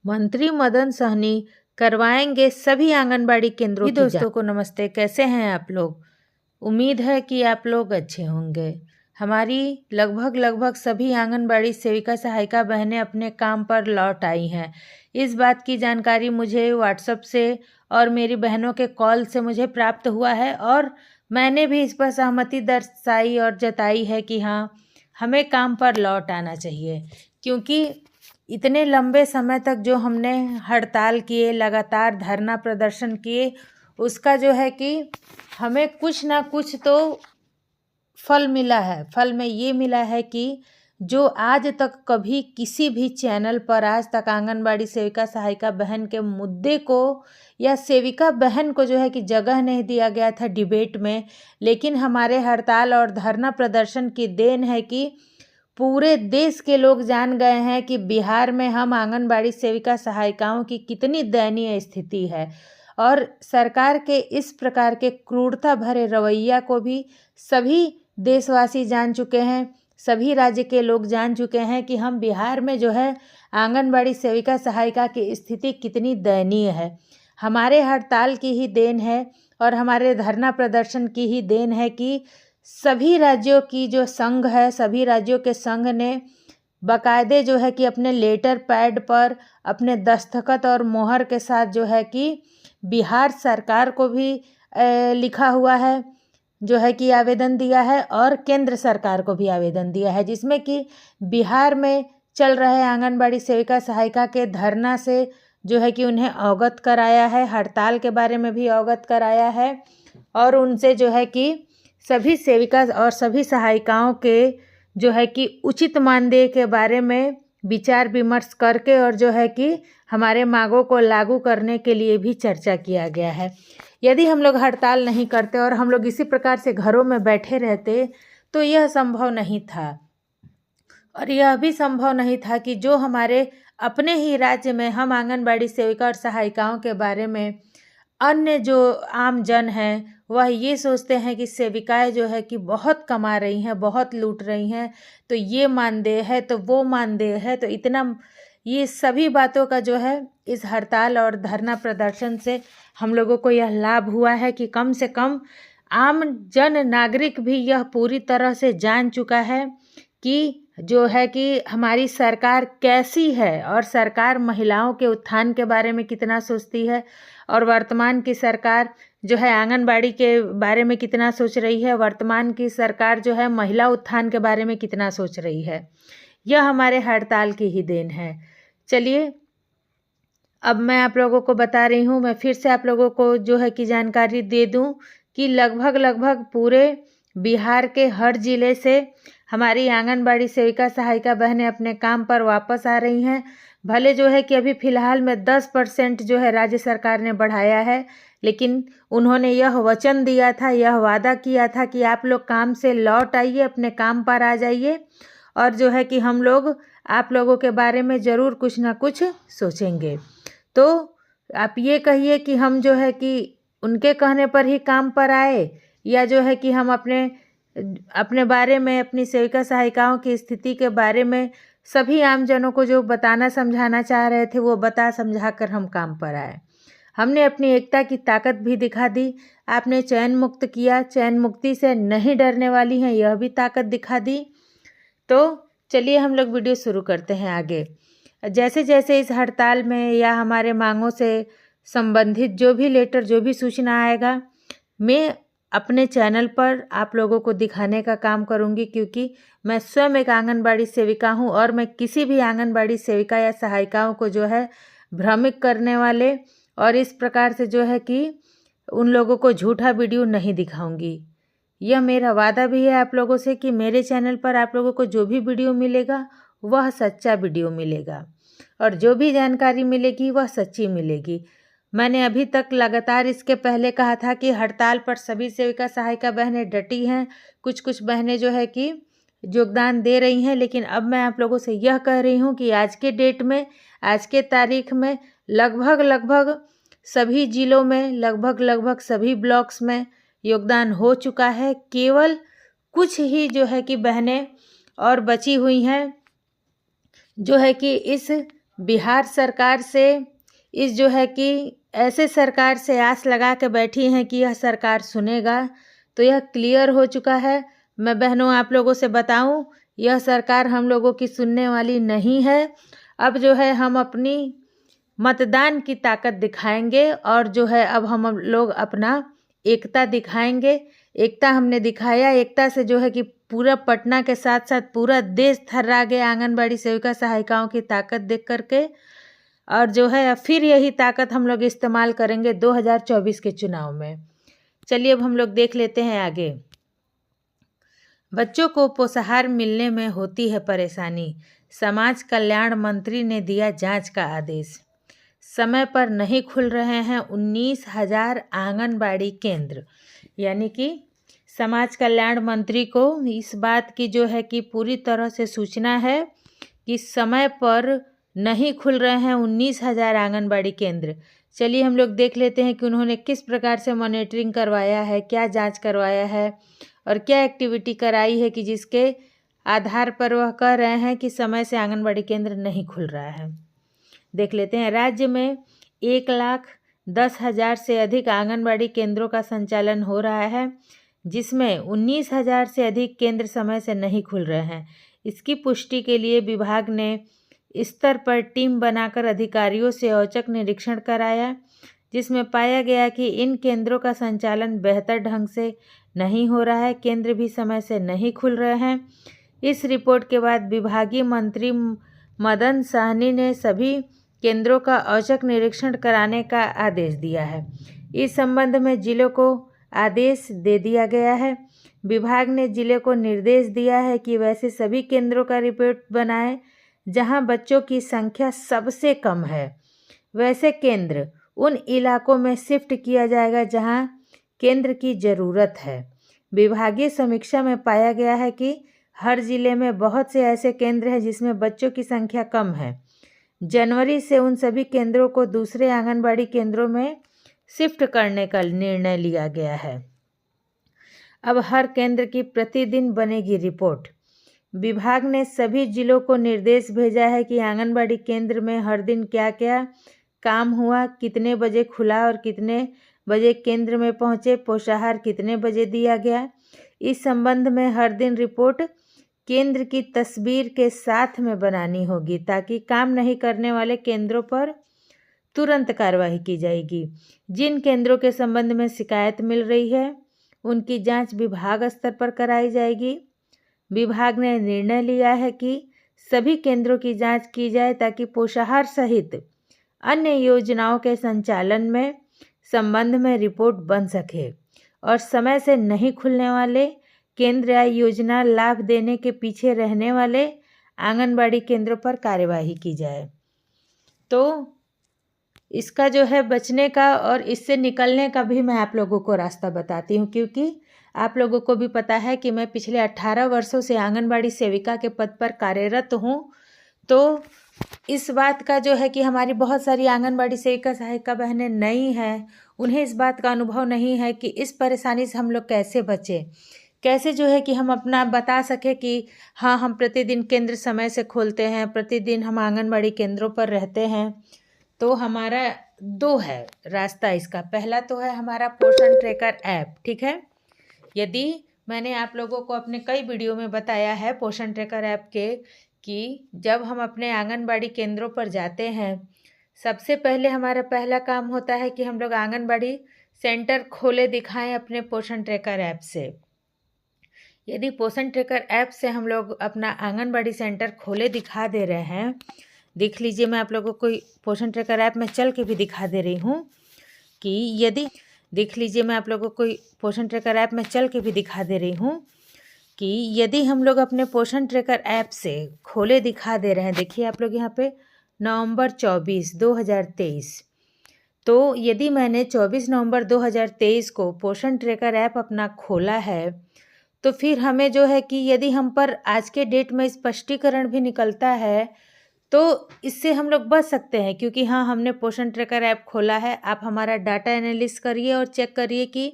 मंत्री मदन सहनी करवाएंगे सभी आंगनबाड़ी केंद्रों की जांच। दोस्तों को नमस्ते, कैसे हैं आप लोग। उम्मीद है कि आप लोग अच्छे होंगे। हमारी लगभग सभी आंगनबाड़ी सेविका सहायिका बहनें अपने काम पर लौट आई हैं। इस बात की जानकारी मुझे व्हाट्सएप से और मेरी बहनों के कॉल से मुझे प्राप्त हुआ है और मैंने भी इस पर सहमति दर्शाई और जताई है कि हाँ, हमें काम पर लौट आना चाहिए, क्योंकि इतने लंबे समय तक जो हमने हड़ताल किए, लगातार धरना प्रदर्शन किए, उसका जो है कि हमें कुछ ना कुछ तो फल मिला है। फल में ये मिला है कि जो आज तक कभी किसी भी चैनल पर आज तक आंगनबाड़ी सेविका सहायिका बहन के मुद्दे को या सेविका बहन को जो है कि जगह नहीं दिया गया था डिबेट में, लेकिन हमारे हड़ताल और धरना प्रदर्शन की देन है कि पूरे देश के लोग जान गए हैं कि बिहार में हम आंगनबाड़ी सेविका सहायिकाओं की कितनी दयनीय स्थिति है। और सरकार के इस प्रकार के क्रूरता भरे रवैया को भी सभी देशवासी जान चुके हैं, सभी राज्य के लोग जान चुके हैं कि हम बिहार में जो है आंगनबाड़ी सेविका सहायिका की स्थिति कितनी दयनीय है। हमारे हड़ताल की ही देन है और हमारे धरना प्रदर्शन की ही देन है कि सभी राज्यों की जो संघ है, सभी राज्यों के संघ ने बाकायदे जो है कि अपने लेटर पैड पर अपने दस्तखत और मोहर के साथ जो है कि बिहार सरकार को भी लिखा हुआ है, जो है कि आवेदन दिया है, और केंद्र सरकार को भी आवेदन दिया है, जिसमें कि बिहार में चल रहे आंगनबाड़ी सेविका सहायिका के धरना से जो है कि उन्हें अवगत कराया है, हड़ताल के बारे में भी अवगत कराया है और उनसे जो है कि सभी सेविका और सभी सहायिकाओं के जो है कि उचित मानदेय के बारे में विचार विमर्श करके और जो है कि हमारे मांगों को लागू करने के लिए भी चर्चा किया गया है। यदि हम लोग हड़ताल नहीं करते और हम लोग इसी प्रकार से घरों में बैठे रहते तो यह संभव नहीं था। और यह भी संभव नहीं था कि जो हमारे अपने ही राज्य में हम आंगनबाड़ी सेविका और सहायिकाओं के बारे में अन्य जो आम जन हैं वह ये सोचते हैं कि सेविकाएं जो है कि बहुत कमा रही हैं, बहुत लूट रही हैं, तो ये मानदेय है तो वो मानदेय है, तो इतना, ये सभी बातों का जो है इस हड़ताल और धरना प्रदर्शन से हम लोगों को यह लाभ हुआ है कि कम से कम आम जन नागरिक भी यह पूरी तरह से जान चुका है कि जो है कि हमारी सरकार कैसी है और सरकार महिलाओं के उत्थान के बारे में कितना सोचती है और वर्तमान की सरकार जो है आंगनबाड़ी के बारे में कितना सोच रही है, वर्तमान की सरकार जो है महिला उत्थान के बारे में कितना सोच रही है। यह हमारे हड़ताल की ही देन है। चलिए, अब मैं आप लोगों को बता रही हूँ, मैं फिर से आप लोगों को जो है कि जानकारी दे दूँ कि लगभग पूरे बिहार के हर ज़िले से हमारी आंगनबाड़ी सेविका सहायिका बहनें अपने काम पर वापस आ रही हैं। भले जो है कि अभी फ़िलहाल में 10% जो है राज्य सरकार ने बढ़ाया है, लेकिन उन्होंने यह वचन दिया था, यह वादा किया था कि आप लोग काम से लौट आइए, अपने काम पर आ जाइए और जो है कि हम लोग आप लोगों के बारे में ज़रूर कुछ ना कुछ सोचेंगे। तो आप ये कहिए कि हम जो है कि उनके कहने पर ही काम पर आए या जो है कि हम अपने बारे में, अपनी सेविका सहायिकाओं की स्थिति के बारे में सभी आम जनों को जो बताना समझाना चाह रहे थे वो बता समझा कर हम काम पर आए। हमने अपनी एकता की ताकत भी दिखा दी। आपने चयन मुक्त किया, चयन मुक्ति से नहीं डरने वाली हैं, यह भी ताकत दिखा दी। तो चलिए हम लोग वीडियो शुरू करते हैं आगे। जैसे जैसे इस हड़ताल में या हमारे मांगों से संबंधित जो भी लेटर, जो भी सूचना आएगा, मैं अपने चैनल पर आप लोगों को दिखाने का काम करूंगी, क्योंकि मैं स्वयं एक आंगनबाड़ी सेविका हूं और मैं किसी भी आंगनबाड़ी सेविका या सहायिकाओं को जो है भ्रमित करने वाले और इस प्रकार से जो है कि उन लोगों को झूठा वीडियो नहीं दिखाऊंगी। यह मेरा वादा भी है आप लोगों से कि मेरे चैनल पर आप लोगों को जो भी वीडियो मिलेगा वह सच्चा वीडियो मिलेगा और जो भी जानकारी मिलेगी वह सच्ची मिलेगी। मैंने अभी तक लगातार इसके पहले कहा था कि हड़ताल पर सभी सेविका सहायिका बहनें डटी हैं, कुछ बहनें जो है कि योगदान दे रही हैं, लेकिन अब मैं आप लोगों से यह कह रही हूँ कि आज के डेट में, आज के तारीख में लगभग सभी ज़िलों में, लगभग सभी ब्लॉक्स में योगदान हो चुका है। केवल कुछ ही जो है कि बहनें और बची हुई हैं जो है कि इस बिहार सरकार से इस जो है कि ऐसे सरकार से आस लगा के बैठी हैं कि यह सरकार सुनेगा, तो यह क्लियर हो चुका है। मैं बहनों आप लोगों से बताऊं, यह सरकार हम लोगों की सुनने वाली नहीं है। अब जो है हम अपनी मतदान की ताकत दिखाएंगे और जो है अब हम लोग अपना एकता दिखाएंगे। एकता हमने दिखाया, एकता से जो है कि पूरा पटना के साथ साथ पूरा देश थर्रा गया आंगनबाड़ी सेविका सहायिकाओं की ताकत देख करके। और जो है फिर यही ताकत हम लोग इस्तेमाल करेंगे 2024 के चुनाव में। चलिए अब हम लोग देख लेते हैं आगे। बच्चों को पोषाहार मिलने में होती है परेशानी, समाज कल्याण मंत्री ने दिया जांच का आदेश। समय पर नहीं खुल रहे हैं 19,000 आंगनबाड़ी केंद्र, यानी कि समाज कल्याण मंत्री को इस बात की जो है कि पूरी तरह से सूचना है कि समय पर नहीं खुल रहे हैं 19,000 आंगनबाड़ी केंद्र। चलिए हम लोग देख लेते हैं कि उन्होंने किस प्रकार से मॉनिटरिंग करवाया है, क्या जांच करवाया है और क्या एक्टिविटी कराई है कि जिसके आधार पर वह कह रहे हैं कि समय से आंगनबाड़ी केंद्र नहीं खुल रहा है। देख लेते हैं। राज्य में 1,10,000 से अधिक आंगनबाड़ी केंद्रों का संचालन हो रहा है, जिसमें 19,000 से अधिक केंद्र समय से नहीं खुल रहे हैं। इसकी पुष्टि के लिए विभाग ने स्तर पर टीम बनाकर अधिकारियों से औचक निरीक्षण कराया, जिसमें पाया गया कि इन केंद्रों का संचालन बेहतर ढंग से नहीं हो रहा है, केंद्र भी समय से नहीं खुल रहे हैं। इस रिपोर्ट के बाद विभागीय मंत्री मदन साहनी ने सभी केंद्रों का औचक निरीक्षण कराने का आदेश दिया है। इस संबंध में जिलों को आदेश दे दिया गया है। विभाग ने जिले को निर्देश दिया है कि वैसे सभी केंद्रों का रिपोर्ट बनाएं जहां बच्चों की संख्या सबसे कम है। वैसे केंद्र उन इलाकों में शिफ्ट किया जाएगा जहां केंद्र की ज़रूरत है। विभागीय समीक्षा में पाया गया है कि हर जिले में बहुत से ऐसे केंद्र हैं जिसमें बच्चों की संख्या कम है। जनवरी से उन सभी केंद्रों को दूसरे आंगनबाड़ी केंद्रों में शिफ्ट करने का निर्णय लिया गया है। अब हर केंद्र की प्रतिदिन बनेगी रिपोर्ट। विभाग ने सभी जिलों को निर्देश भेजा है कि आंगनबाड़ी केंद्र में हर दिन क्या क्या काम हुआ, कितने बजे खुला और कितने बजे केंद्र में पहुंचे, पोषाहार कितने बजे दिया गया। इस संबंध में हर दिन रिपोर्ट केंद्र की तस्वीर के साथ में बनानी होगी ताकि काम नहीं करने वाले केंद्रों पर तुरंत कार्रवाई की जाएगी। जिन केंद्रों के संबंध में शिकायत मिल रही है उनकी जांच विभाग स्तर पर कराई जाएगी। विभाग ने निर्णय लिया है कि सभी केंद्रों की जांच की जाए ताकि पोषाहार सहित अन्य योजनाओं के संचालन में संबंध में रिपोर्ट बन सके और समय से नहीं खुलने वाले केंद्र या योजना लाभ देने के पीछे रहने वाले आंगनबाड़ी केंद्रों पर कार्यवाही की जाए। तो इसका जो है बचने का और इससे निकलने का भी मैं आप लोगों को रास्ता बताती हूँ, क्योंकि आप लोगों को भी पता है कि मैं पिछले 18 वर्षों से आंगनबाड़ी सेविका के पद पर कार्यरत हूँ। तो इस बात का जो है कि हमारी बहुत सारी आंगनबाड़ी सेविका सहायिका बहनें नई हैं, उन्हें इस बात का अनुभव नहीं है कि इस परेशानी से हम लोग कैसे बचें, कैसे जो है कि हम अपना बता सके कि हाँ हम प्रतिदिन केंद्र समय से खोलते हैं, प्रतिदिन हम आंगनबाड़ी केंद्रों पर रहते हैं। तो हमारा दो है रास्ता इसका। पहला तो है हमारा पोषण ट्रैकर ऐप, ठीक है। यदि मैंने आप लोगों को अपने कई वीडियो में बताया है पोषण ट्रैकर ऐप के कि जब हम अपने आंगनबाड़ी केंद्रों पर जाते हैं सबसे पहले हमारा पहला काम होता है कि हम लोग आंगनबाड़ी सेंटर खोले दिखाएं अपने पोषण ट्रैकर ऐप से। यदि पोषण ट्रैकर ऐप से हम लोग अपना आंगनबाड़ी सेंटर खोले दिखा दे रहे हैं, देख लीजिए मैं आप लोगों को पोषण ट्रैकर ऐप में चल के भी दिखा दे रही हूँ कि यदि देख लीजिए मैं आप लोगों को पोषण ट्रैकर ऐप में चल के भी दिखा दे रही हूँ कि यदि हम लोग अपने पोषण ट्रैकर ऐप से खोले दिखा दे रहे हैं, देखिए आप लोग यहाँ पे नवंबर 24, 2023। तो यदि मैंने 24 नवंबर 2023 को पोषण ट्रैकर ऐप अपना खोला है तो फिर हमें जो है कि यदि हम पर आज के डेट में स्पष्टीकरण भी निकलता है तो इससे हम लोग बच सकते हैं, क्योंकि हाँ हमने पोषण ट्रैकर ऐप खोला है। आप हमारा डाटा एनालिसिस करिए और चेक करिए कि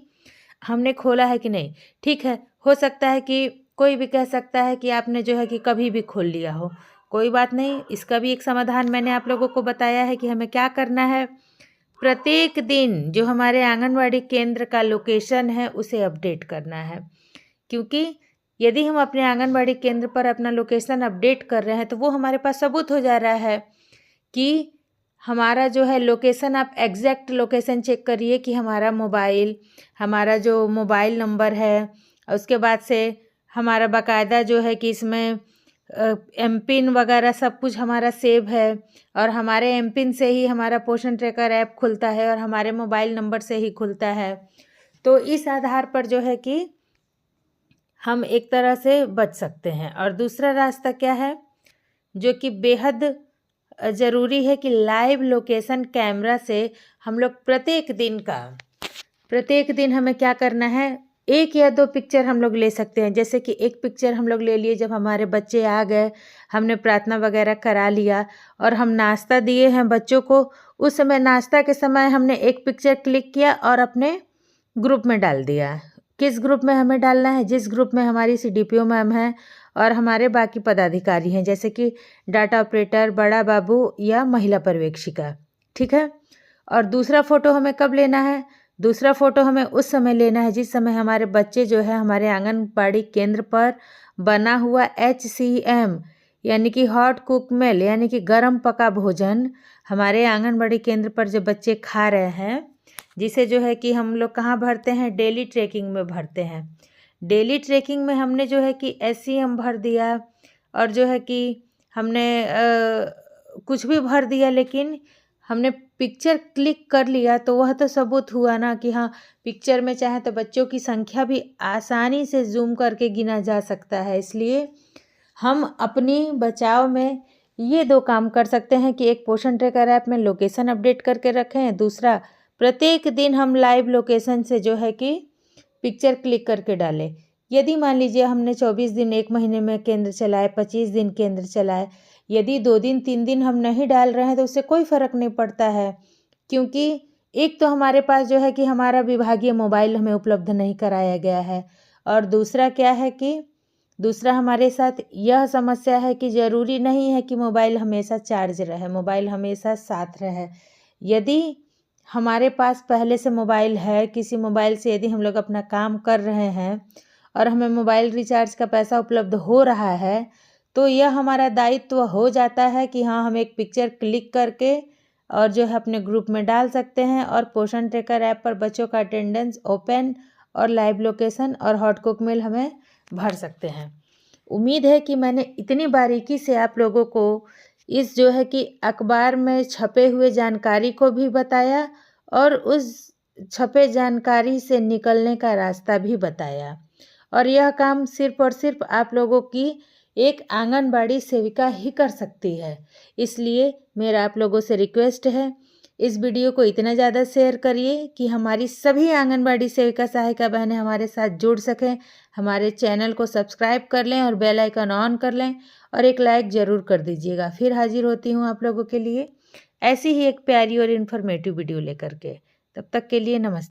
हमने खोला है कि नहीं। ठीक है, हो सकता है कि कोई भी कह सकता है कि आपने जो है कि कभी भी खोल लिया हो, कोई बात नहीं, इसका भी एक समाधान मैंने आप लोगों को बताया है कि हमें क्या करना है। प्रत्येक दिन जो हमारे आंगनवाड़ी केंद्र का लोकेशन है उसे अपडेट करना है, क्योंकि यदि हम अपने आंगनवाड़ी केंद्र पर अपना लोकेशन अपडेट कर रहे हैं तो वो हमारे पास सबूत हो जा रहा है कि हमारा जो है लोकेशन, आप एग्जैक्ट लोकेशन चेक करिए कि हमारा जो मोबाइल नंबर है, उसके बाद से हमारा बाकायदा जो है कि इसमें एमपिन वगैरह सब कुछ हमारा सेव है, और हमारे एमपिन से ही हमारा पोषण ट्रैकर ऐप खुलता है और हमारे मोबाइल नंबर से ही खुलता है। तो इस आधार पर जो है कि हम एक तरह से बच सकते हैं। और दूसरा रास्ता क्या है जो कि बेहद ज़रूरी है कि लाइव लोकेशन कैमरा से हम लोग प्रत्येक दिन हमें क्या करना है, 1 या 2 पिक्चर हम लोग ले सकते हैं। जैसे कि एक पिक्चर हम लोग ले लिए जब हमारे बच्चे आ गए, हमने प्रार्थना वगैरह करा लिया और हम नाश्ता दिए हैं बच्चों को, उस समय नाश्ता के समय हमने एक पिक्चर क्लिक किया और अपने ग्रुप में डाल दिया। किस ग्रुप में हमें डालना है? जिस ग्रुप में हमारी CDPO मैम है और हमारे बाकी पदाधिकारी हैं, जैसे कि डाटा ऑपरेटर, बड़ा बाबू या महिला पर्यवेक्षिका, ठीक है। और दूसरा फ़ोटो हमें कब लेना है? दूसरा फ़ोटो हमें उस समय लेना है जिस समय हमारे बच्चे जो है हमारे आंगनबाड़ी केंद्र पर बना हुआ HCM यानी कि हॉट कुक मील यानी कि गर्म पका भोजन हमारे आंगनबाड़ी केंद्र पर जो बच्चे खा रहे हैं, जिसे जो है कि हम लोग कहाँ भरते हैं? डेली ट्रैकिंग में भरते हैं। डेली ट्रैकिंग में हमने जो है कि SCM भर दिया और जो है कि हमने कुछ भी भर दिया, लेकिन हमने पिक्चर क्लिक कर लिया तो वह तो सबूत हुआ ना कि हाँ, पिक्चर में चाहे तो बच्चों की संख्या भी आसानी से जूम करके गिना जा सकता है। इसलिए हम अपनी बचाव में ये 2 काम कर सकते हैं कि एक पोषण ट्रैकर ऐप में लोकेशन अपडेट करके रखें, दूसरा प्रत्येक दिन हम लाइव लोकेशन से जो है कि पिक्चर क्लिक करके डालें। यदि मान लीजिए हमने 24 दिन 1 महीने में केंद्र चलाए, 25 दिन केंद्र चलाए, यदि 2 दिन 3 दिन हम नहीं डाल रहे हैं तो उससे कोई फ़र्क नहीं पड़ता है, क्योंकि एक तो हमारे पास जो है कि हमारा विभागीय मोबाइल हमें उपलब्ध नहीं कराया गया है, और दूसरा क्या है कि दूसरा हमारे साथ यह समस्या है कि ज़रूरी नहीं है कि मोबाइल हमेशा चार्ज रहे, मोबाइल हमेशा साथ रहे। यदि हमारे पास पहले से मोबाइल है, किसी मोबाइल से यदि हम लोग अपना काम कर रहे हैं और हमें मोबाइल रिचार्ज का पैसा उपलब्ध हो रहा है, तो यह हमारा दायित्व हो जाता है कि हाँ, हम एक पिक्चर क्लिक करके और जो है अपने ग्रुप में डाल सकते हैं और पोषण ट्रैकर ऐप पर बच्चों का अटेंडेंस, ओपन और लाइव लोकेशन और हॉट कुक मील हमें भर सकते हैं। उम्मीद है कि मैंने इतनी बारीकी से आप लोगों को इस जो है कि अखबार में छपे हुए जानकारी को भी बताया और उस छपे जानकारी से निकलने का रास्ता भी बताया, और यह काम सिर्फ और सिर्फ आप लोगों की एक आंगनबाड़ी सेविका ही कर सकती है। इसलिए मेरा आप लोगों से रिक्वेस्ट है, इस वीडियो को इतना ज़्यादा शेयर करिए कि हमारी सभी आंगनबाड़ी सेविका सहायिका बहनें हमारे साथ जुड़ सकें। हमारे चैनल को सब्सक्राइब कर लें और बेल आइकन ऑन कर लें और एक लाइक ज़रूर कर दीजिएगा। फिर हाजिर होती हूँ आप लोगों के लिए ऐसी ही एक प्यारी और इन्फॉर्मेटिव वीडियो लेकर के। तब तक के लिए नमस्ते।